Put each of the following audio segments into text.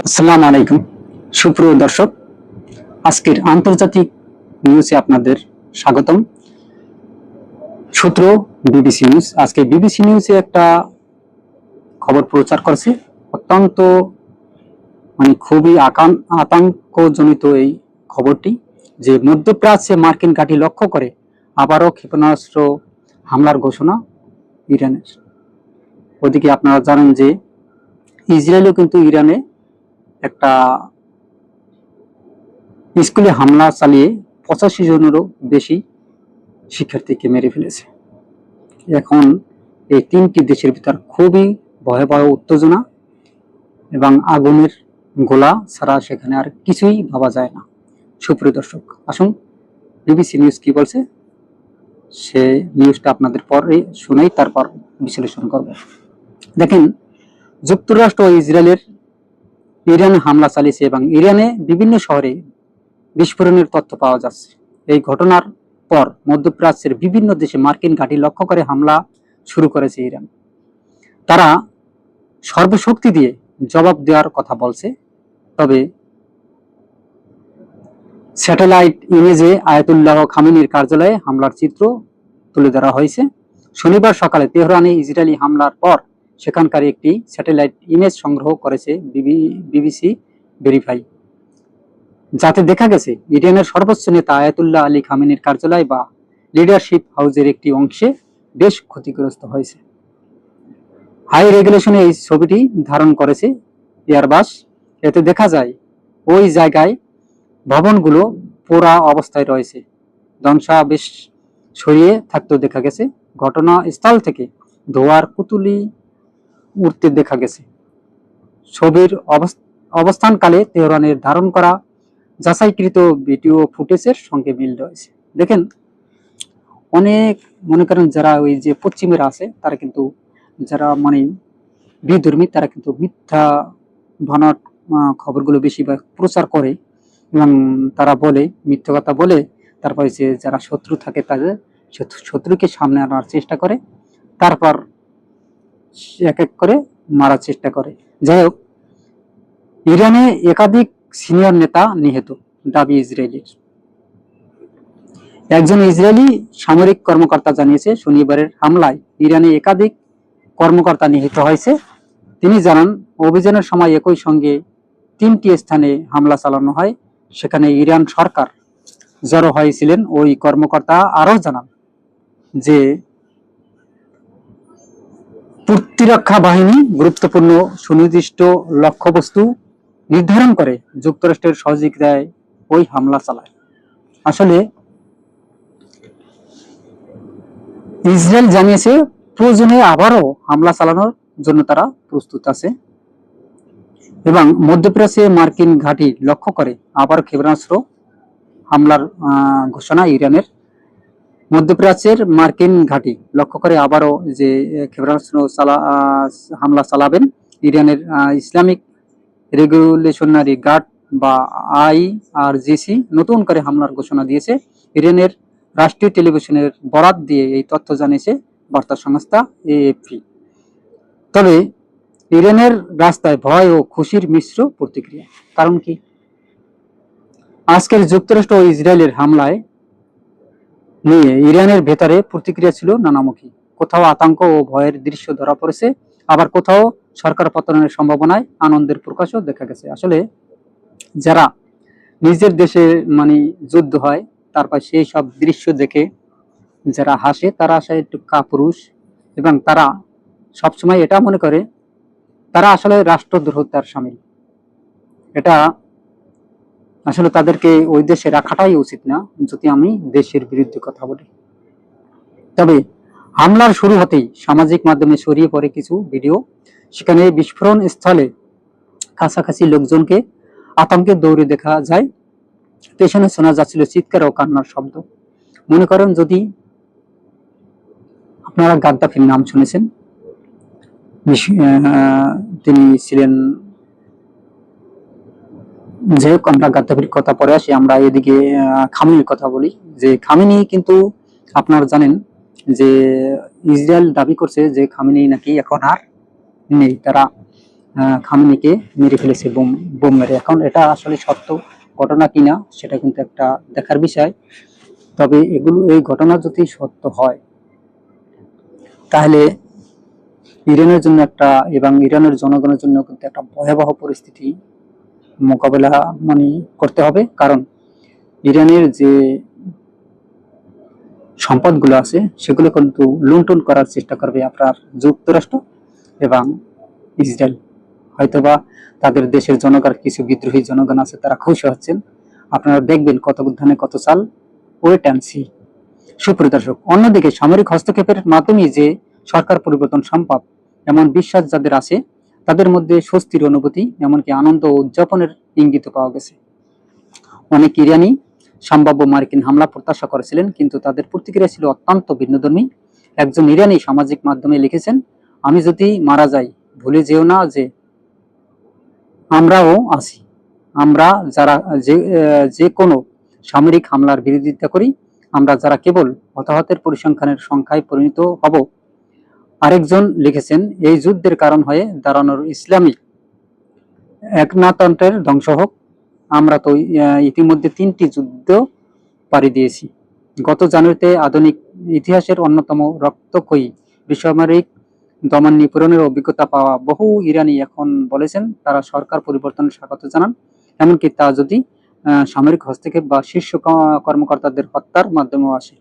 আসসালামু আলাইকুম সুপ্রিয় দর্শক, আজকের আন্তর্জাতিক নিউজে আপনাদের স্বাগতম। সূত্র বিবিসি নিউজ। আজকে বিবিসি নিউজে একটা খবর প্রচার করেছে, অত্যন্ত খুবই আতঙ্কজনিত এই খবরটি, যে মধ্যপ্রাচ্যে মার্কিন ঘাঁটি লক্ষ্য করে আবারও ক্ষেপণাস্ত্র হামলার ঘোষণা ইরানের। ওদিকে আপনারা জানেন যে ইসরায়েলও কিন্তু ইরানে একটা স্কুলে হামলা চালিয়ে 85 জনেরও বেশি শিক্ষার্থীকে মেরে ফেলেছে। এখন এই তিনটি দেশের ভিতর খুবই ভয়াবহ উত্তেজনা এবং আগুনের গোলা ছাড়া সেখানে আর কিছুই ভাবা যায় না। সুপ্রিয় দর্শক, আসুন বিবিসি নিউজ কি বলছে সে নিউজটা আপনাদের পরে শুনেই তারপর বিশ্লেষণ করব। দেখেন, যুক্তরাষ্ট্র ও ইসরায়েলের ইরানে হামলা চালিয়েছে এবং ইরানে বিভিন্ন শহরে বিস্ফোরণের তথ্য পাওয়া যাচ্ছে। এই ঘটনার পর মধ্যপ্রাচ্যের বিভিন্ন দেশে মার্কিন ঘাঁটি লক্ষ্য করে হামলা শুরু করেছে ইরান। তারা সর্বশক্তি দিয়ে জবাব দেওয়ার কথা বলছে। তবে স্যাটেলাইট ইমেজে আয়াতুল্লাহ খামেনির কার্যালয়ে হামলার চিত্র তুলে ধরা হয়েছে। শনিবার সকালে তেহরানে ইসরায়েলি হামলার পর সেখানকার একটি স্যাটেলাইট ইমেজ সংগ্রহ করেছে বিবিসি ভেরিফাই, যাতে দেখা গেছে ইরানের সর্বোচ্চ নেতা আয়াতুল্লাহ আলী খামেনির কার্যালয় বা লিডারশিপ হাউসের একটি অংশে বেশ ক্ষতিগ্রস্ত হয়েছে। হাই রেগুলেশনে এই ছবিটি ধারণ করেছে এয়ারবাস। এতে দেখা যায় ওই জায়গায় ভবনগুলো পোড়া অবস্থায় রয়েছে, ধ্বংসাবশেষ ছড়িয়ে থাকতেও দেখা গেছে। ঘটনাস্থল থেকে ধোঁয়ার কুতুলি উঠতে দেখা গেছে। ছবির অবস্থানকালে তেহরানের ধারণ করা যাচাইকৃত ভিডিও ফুটেজের সঙ্গে মিল রয়েছে। দেখেন, অনেক মনে করেন যারা ওই যে পশ্চিমের আছে তারা কিন্তু যারা বিধর্মী, তারা কিন্তু মিথ্যা ভানাট খবরগুলো বেশি প্রচার করে এবং তারা বলে মিথ্যা কথা বলে, তারপরে যে যারা শত্রু থাকে তাদের শত্রুকে সামনে আনার চেষ্টা করে, তারপর এক এক করে মারার চেষ্টা করে। যাই হোক, ইরানে একাধিক সিনিয়র নেতা নিহত দাবি ইসরায়েলের। একজন ইসরায়েলি সামরিক কর্মকর্তা জানিয়েছে, শনিবারের হামলায় ইরানে একাধিক কর্মকর্তা নিহত হয়েছে। তিনি জানান, অভিযানের সময় একই সঙ্গে 3টি স্থানে হামলা চালানো হয়, সেখানে ইরান সরকার জড়ো হয়েছিলেন। ওই কর্মকর্তা আরও জানান যে প্রতিরক্ষা বাহিনী গুরুত্বপূর্ণ সুনির্দিষ্ট লক্ষ্যবস্তু নির্ধারণ করে যুক্তরাষ্ট্রের সহযোগিতায় ওই হামলা চালায়। আসলে ইসরায়েল জানিয়েছে প্রয়োজনে আবারও হামলা চালানোর জন্য তারা প্রস্তুত আছে এবং মধ্যপ্রাচ্যে মার্কিন ঘাঁটি লক্ষ্য করে আবার ক্ষেপণাস্ত্র হামলার ঘোষণা ইরানের। মধ্যপ্রাচ্যের মার্কিন ঘাঁটি লক্ষ্য করে আবারও যে ক্ষেপণাস্ত্র হামলা চালাবেন ইরানের ইসলামিক রেগুলেশনারি গার্ড বা IRGC নতুন করে হামলার ঘোষণা দিয়েছে। ইরানের রাষ্ট্রীয় টেলিভিশনের বরাত দিয়ে এই তথ্য জানিয়েছে বার্তা সংস্থা AFP। তবে ইরানের রাস্তায় ভয় ও খুশির মিশ্র প্রতিক্রিয়া। কারণ কি, আজকের যুক্তরাষ্ট্র ও ইসরায়েলের হামলায় নিয়ে ইরানের ভেতরে প্রতিক্রিয়া ছিল নানামুখী। কোথাও আতঙ্ক ও ভয়ের দৃশ্য ধরা পড়েছে, আবার কোথাও সরকার পতনের সম্ভাবনায় আনন্দের প্রকাশও দেখা গেছে। আসলে যারা নিজের দেশে যুদ্ধ হয়, তারপর সেই সব দৃশ্য দেখে যারা হাসে তারা আসলে একটু কাপুরুষ এবং তারা সবসময় এটা মনে করে তারা আসলে রাষ্ট্রদ্রোহিতার সামিল। এটা আসলে তাদেরকে ওই দেশে রাখাটাই উচিত না, যদি আমি দেশের বিরুদ্ধে কথা বলি। তবে হামলার শুরু হতেই সামাজিক মাধ্যমে ছড়িয়ে পড়ে কিছু ভিডিও। সেখানে বিস্ফোরণ স্থলে কাছাকাছি লোকজনকে আতঙ্কে দৌড়ে দেখা যায়। পেছনে শোনা যাচ্ছিল চিৎকার ও কান্নার শব্দ। মনে করেন, যদি আপনারা গাদ্দাফির নাম শুনেছেন, তিনি ছিলেন, যাই হোক আমরা গাদ্দাফির কথা পরে আসি, আমরা এদিকে খামেনির কথা বলি। যে খামেনি কিন্তু আপনারা জানেন যে ইসরায়েল দাবি করছে যে খামেনি নাকি এখন আর নেই। তারা খামেনিকে মেরে ফেলেছে বোম বোম মেরে। এখন এটা আসলে সত্য ঘটনা কিনা সেটা কিন্তু একটা দেখার বিষয়। তবে এই ঘটনা যদি সত্য হয় তাহলে ইরানের জন্য এবং ইরানের জনগণের জন্য কিন্তু একটা ভয়াবহ পরিস্থিতি মোকাবেলা মানে করতে হবে। কারণ ইরানের যে সম্পদগুলো আছে সেগুলো কিন্তু লুণ্ঠন করার চেষ্টা করবে আপনার যুক্তরাষ্ট্র এবং ইসরায়েল। হয়তোবা তাদের দেশের জনগণ, কিছু বিদ্রোহী জনগণ আছে, তারা খুশি হচ্ছেন। আপনারা দেখবেন কত ধানে কত চাল, ওয়েট অ্যান্ড সি। সুপ্রিয় দর্শক, অন্যদিকে সামরিক হস্তক্ষেপের মাধ্যমে যে সরকার পরিবর্তন সম্ভব এমন বিশ্বাস যাদের আছে, তাদের মধ্যে স্বস্তির অনুভূতি, এমনকি আনন্দ ও উদযাপনের ইঙ্গিত পাওয়া গেছে। অনেক ইরানি সম্ভাব্য মার্কিন হামলা প্রত্যাশা করেছিলেন, কিন্তু তাদের প্রতিক্রিয়া ছিল অত্যন্ত ভিন্নধর্মী। একজন ইরানি সামাজিক মাধ্যমে লিখেছেন, আমি যদি মারা যাই, ভুলে যেও না যে আমরাও আছি। আমরা যারা যে কোনো সামরিক হামলার বিরোধিতা করি, আমরা যারা কেবল হতাহতের পরিসংখ্যানের সংখ্যায় পরিণত হব। আরেকজন লিখেছেন, এই যুদ্ধের কারণ হয়ে দাঁড়ানোর ইসলামী একনায়তন্ত্রের ধ্বংস হোক। আমরা তো ইতিমধ্যে 3টি যুদ্ধ পাড়ি দিয়েছি। গত জানুয়ারিতে আধুনিক ইতিহাসের অন্যতম রক্তক্ষয়ী বেসামরিক দমন নিপীড়নের অভিজ্ঞতা পাওয়া বহু ইরানি এখন বলেছেন তারা সরকার পরিবর্তনের স্বাগত জানান, এমনকি তা যদি সামরিক হস্তক্ষেপ বা শীর্ষ কর্মকর্তাদের হত্যার মাধ্যমেও আসে।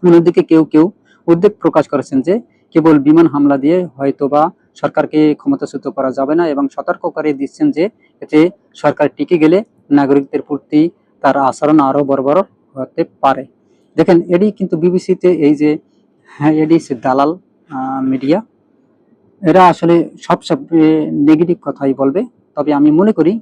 অন্যদিকে কেউ কেউ উদ্বেগ প্রকাশ করেছেন যে কেবল বিমান হামলা দিয়ে হয়তোবা সরকারকে ক্ষমতাচ্যুত করা যাবে না, এবং সতর্ক করে দিচ্ছেন যে এতে সরকার টিকে গেলে নাগরিকদের প্রতি তার আচরণ আরো বর্বর হতে পারে। দেখেন, এটি কিন্তু বিবিসিতে এই যে এডি দালাল মিডিয়া, এরা আসলে সবচেয়ে নেগেটিভ কথাই বলবে। তবে আমি মনে করি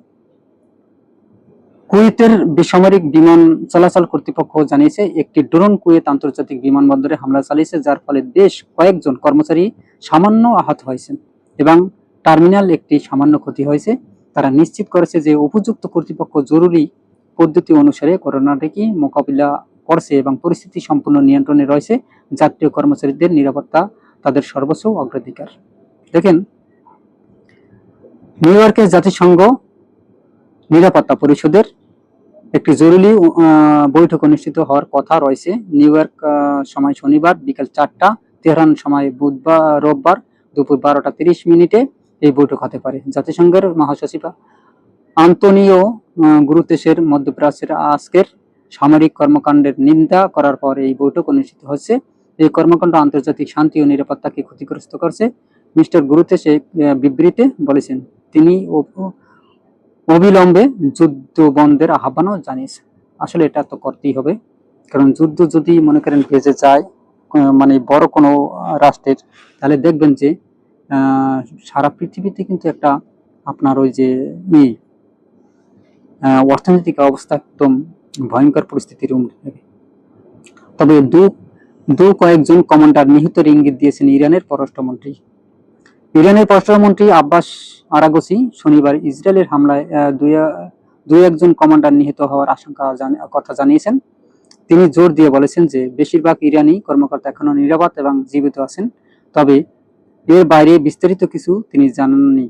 কুয়েতের বেসামরিক বিমান চলাচল কর্তৃপক্ষ জানিয়েছে একটি ড্রোন কুয়েত আন্তর্জাতিক বিমানবন্দরে হামলা চালিয়েছে, যার ফলে বেশ কয়েকজন কর্মচারী সামান্য আহত হয়েছেন এবং টার্মিনাল একটি সামান্য ক্ষতি হয়েছে। তারা নিশ্চিত করেছে যে উপযুক্ত কর্তৃপক্ষ জরুরি পদ্ধতি অনুসারে করোনাটিকে মোকাবিলা করছে এবং পরিস্থিতি সম্পূর্ণ নিয়ন্ত্রণে রয়েছে। যাত্রী কর্মচারীদের নিরাপত্তা তাদের সর্বোচ্চ অগ্রাধিকার। দেখেন, নিউ ইয়র্কের জাতিসংঘ নিরাপত্তা পরিষদের একটি জরুরি বৈঠক অনুষ্ঠিত হওয়ার কথা রয়েছে। নিউ ইয়র্ক সময় শনিবার বিকেল 4টা, তেহরান সময় রোববার দুপুর 12টা 30 এই বৈঠক হতে পারে। জাতিসংঘের মহাসচিব আন্তোনিও গুতেরেসের মধ্যপ্রাচ্যের আজকের সামরিক কর্মকাণ্ডের নিন্দা করার পর এই বৈঠক অনুষ্ঠিত হচ্ছে। এই কর্মকাণ্ড আন্তর্জাতিক শান্তি ও নিরাপত্তাকে ক্ষতিগ্রস্ত করছে। মিস্টার গুতেরেস এক বিবৃতিতে বলেছেন, তিনি অবিলম্বে যুদ্ধ বন্ধের আহ্বানও জানিয়েছে। আসলে এটা তো করতেই হবে, কারণ যুদ্ধ যদি মনে করেন ভেজে যায় মানে বড় কোনো রাষ্ট্রের, তাহলে দেখবেন যে সারা পৃথিবীতে কিন্তু একটা আপনার ওই যে অর্থনৈতিক অবস্থা একদম ভয়ঙ্কর পরিস্থিতির উন্নতি হবে। তবে কয়েকজন কমান্ডার নিহতের ইঙ্গিত দিয়েছেন ইরানের পররাষ্ট্রমন্ত্রী। ইরানের পররাষ্ট্রমন্ত্রী আব্বাস আরাগচি শনিবার ইসরায়েলের হামলায় দুই একজন কমান্ডার নিহত হওয়ার কথা জানিয়েছেন। তিনি জোর দিয়ে বলেছেন যে বেশিরভাগ ইরানি কর্মকর্তা এখনো নিরাপদ এবং জীবিত আছেন, তবে এর বাইরে বিস্তারিত কিছু তিনি জানাননি।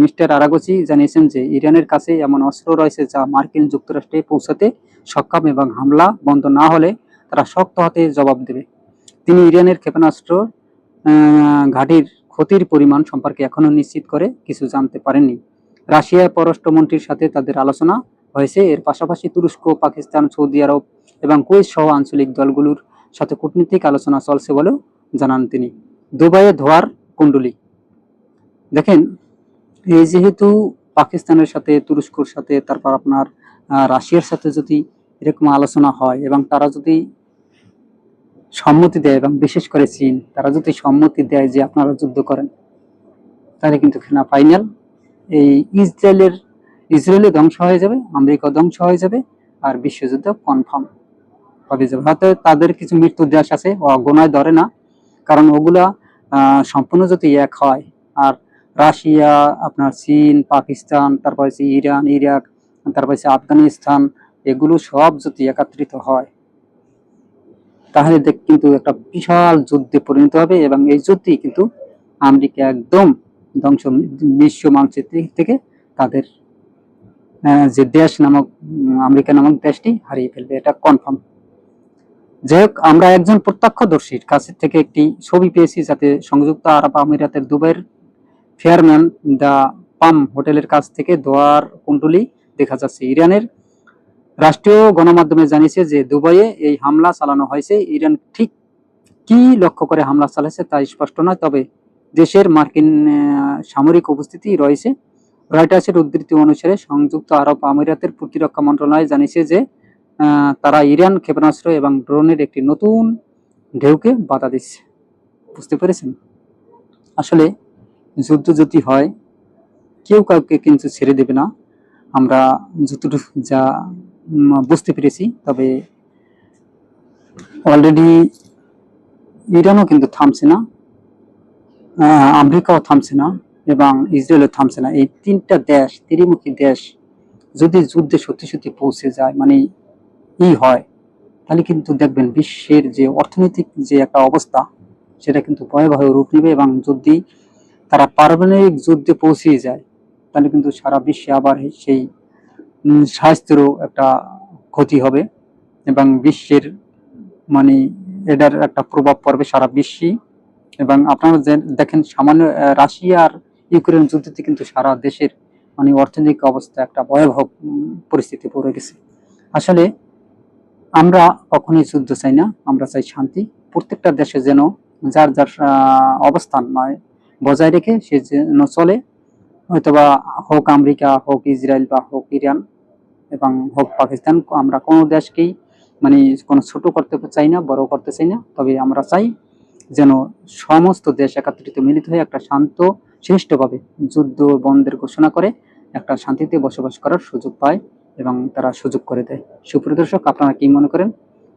মিস্টার আরাগচি জানিয়েছেন যে ইরানের কাছে এমন অস্ত্র রয়েছে যা মার্কিন যুক্তরাষ্ট্রে পৌঁছাতে সক্ষম, এবং হামলা বন্ধ না হলে তারা শক্ত হাতে জবাব দেবে। তিনি ইরানের ক্ষেপণাস্ত্র ঘাঁটির ক্ষতির পরিমাণ সম্পর্কে এখনো নিশ্চিত করে কিছু জানতে পারেননি। রাশিয়ার পররাষ্ট্রমন্ত্রীর সাথে তাদের আলোচনা হয়েছে। এর পাশাপাশি তুরস্ক, পাকিস্তান, সৌদি আরব এবং কুয়েত সহ আঞ্চলিক দলগুলোর সাথে কূটনৈতিক আলোচনা চলছে বলেও জানান তিনি। দুবাইয়ে ধোয়ার কুণ্ডলী। দেখেন, এই যেহেতু পাকিস্তানের সাথে, তুরস্কর সাথে, তারপর আপনার রাশিয়ার সাথে যদি এরকম আলোচনা হয় এবং তারা যদি সম্মতি দেয়, এবং বিশেষ করে চীন, তারা যদি সম্মতি দেয় যে আপনারা যুদ্ধ করেন, তাহলে কিন্তু ফাইনাল এই ইসরায়েলের ধ্বংস হয়ে যাবে, আমেরিকা ধ্বংস হয়ে যাবে, আর বিশ্বযুদ্ধ কনফার্ম হবে যাবে। হয়তো তাদের কিছু মৃত্যুর দেশ আছে, গোনায় ধরে না, কারণ ওগুলা সম্পূর্ণ যদি এক হয়, আর রাশিয়া, আপনার চীন, পাকিস্তান, তারপর হচ্ছে ইরান, ইরাক, তারপর হচ্ছে আফগানিস্তান, এগুলো সব যদি একত্রিত হয়, তাহলে কিন্তু একটা বিশাল যুদ্ধে পরিণত হবে, এবং এই যুদ্ধে কিন্তু আমেরিকা একদম ধ্বংস বিশ্ব মানচিত্র থেকে তাদের যে দেশ নামক আমেরিকা নামক দেশটি হারিয়ে ফেলবে, এটা কনফার্ম। যাই হোক, আমরা একজন প্রত্যক্ষদর্শীর কাছ থেকে একটি ছবি পেয়েছি, যাতে সংযুক্ত আরব আমিরাতের দুবাইয়ের ফেয়ারম্যান দ্য পাম হোটেলের কাছ থেকে দোয়ার কুণ্ডলী দেখা যাচ্ছে। ইরানের রাষ্ট্রীয় গণমাধ্যমে জানিয়েছে যে দুবাইয়ে এই হামলা চালানো হয়েছে। ইরান ঠিক কি লক্ষ্য করে হামলা চালাচ্ছে তা স্পষ্ট নয়, তবে দেশের মার্কিন সামরিক উপস্থিতি রয়েছে। রয়টার্সের উদ্ধৃতি অনুসারে সংযুক্ত আরব আমিরাতের প্রতিরক্ষা মন্ত্রণালয় জানিয়েছে যে তারা ইরান ক্ষেপণাস্ত্র এবং ড্রোনের একটি নতুন ঢেউকে বাধা দিচ্ছে। বুঝতে পেরেছেন? আসলে যুদ্ধ যদি হয়, কেউ কাউকে কিন্তু ছেড়ে দেবে না, আমরা যতটুকু যা বুঝতে পেরেছি। তবে অলরেডি ইরানও কিন্তু থামছে না, আমেরিকাও থামছে না, এবং ইসরায়েলও থামছে না। এই তিনটা দেশ, ত্রিমুখী দেশ যদি যুদ্ধে সত্যি সত্যি পৌঁছে যায়, মানে হয়, তাহলে কিন্তু দেখবেন বিশ্বের যে অর্থনৈতিক যে একটা অবস্থা, সেটা কিন্তু ভয়াবহ রূপ নেবে। এবং যদি তারা পারমাণবিক যুদ্ধে পৌঁছে যায়, তাহলে কিন্তু সারা বিশ্বে আবার সেই স্বাস্থ্যেরও একটা ক্ষতি হবে, এবং বিশ্বের মানে এটার একটা প্রভাব পড়বে সারা বিশ্বে। এবং আপনারা দেখেন, সামান্য রাশিয়া আর ইউক্রেন যুদ্ধতে কিন্তু সারা দেশের মানে অর্থনৈতিক অবস্থা একটা ভয়াবহ পরিস্থিতি পড়ে গেছে। আসলে আমরা কখনোই যুদ্ধ চাই না, আমরা চাই শান্তি। প্রত্যেকটা দেশে যেন যার যার অবস্থান মানে বজায় রেখে সে যেন চলে, হয়তোবা হোক আমেরিকা, হোক ইসরায়েল, বা হোক ইরান, এবং হোক পাকিস্তান। আমরা কোনো দেশকেই মানে কোনো ছোট করতে চাই না, বড় করতে চাই না। তবে আমরা চাই যেন সমস্ত দেশ একত্রিত মিলিত হয়ে একটা শান্ত শ্রেষ্ঠভাবে যুদ্ধ বন্ধের ঘোষণা করে একটা শান্তিতে বসবাস করার সুযোগ পায়, এবং তারা সুযোগ করে দেয়। সুপ্রিয় দর্শক, আপনারা কি মনে করেন?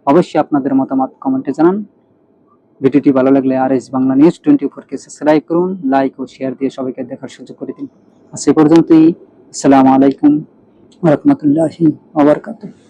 অবশ্যই আপনাদের মতামত কমেন্টে জানান। ভিডিওটি ভালো লাগলে RS বাংলা নিউজ 24 কে সাবস্ক্রাইব করুন, লাইক ও শেয়ার দিয়ে সবাইকে দেখার সুযোগ করে দিন। আজ এ পর্যন্তই। আসসালামু আলাইকুম ওয়া রাহমাতুল্লাহি ওয়া বারাকাতুহু।